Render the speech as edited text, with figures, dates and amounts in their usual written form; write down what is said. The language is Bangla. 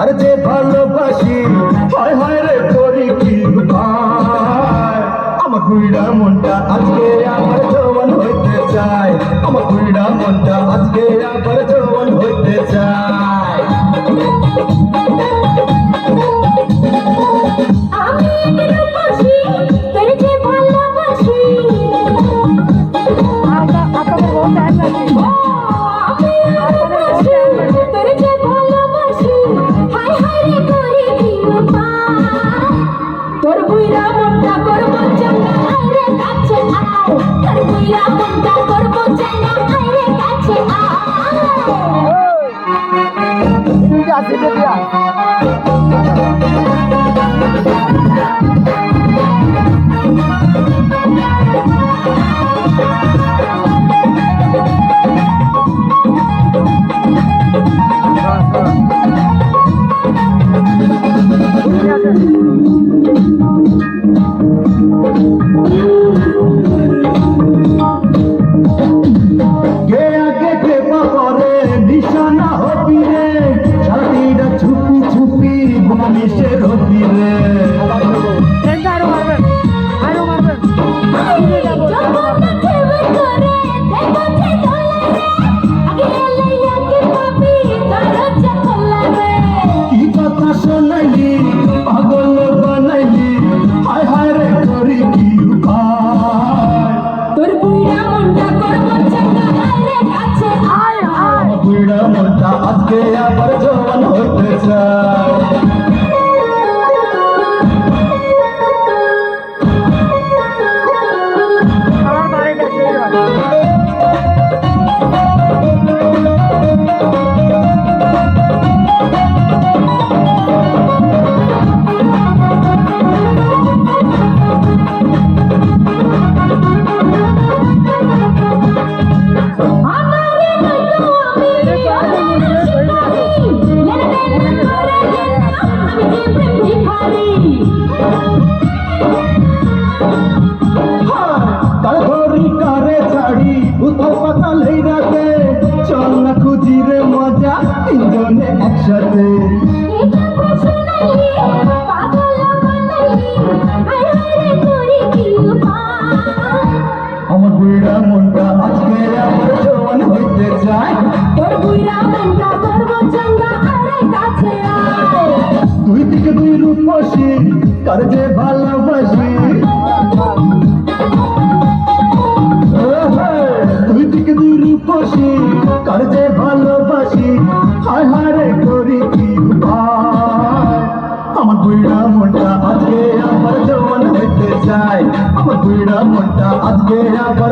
তার যে ভালোবাসি হায় হায় রে করি কি উপায় আমার বুড়া মনটা আজকে আবার জওয়ান হইতে চায় আমার বুড়া মনটা আজকে আবার জওয়ান হইতে চায় আজকে আবার জওয়ান হতে চায় চল না খুঁজি রে মজা তিনজনে একসাথে আমার বুড়া মনটা আজকে আবার জওয়ান হইতে চায় দুই থেকে দুই রূপসী কার যে ভালোবাসি দুই থেকে দুই রূপসী কার যে ভালোবাসি হায় হায় রে করি কি উপায় আমার বুড়া মনটা আজকে আবার জওয়ান হইতে চায় আমার বুড়া মনটা আজকে আবার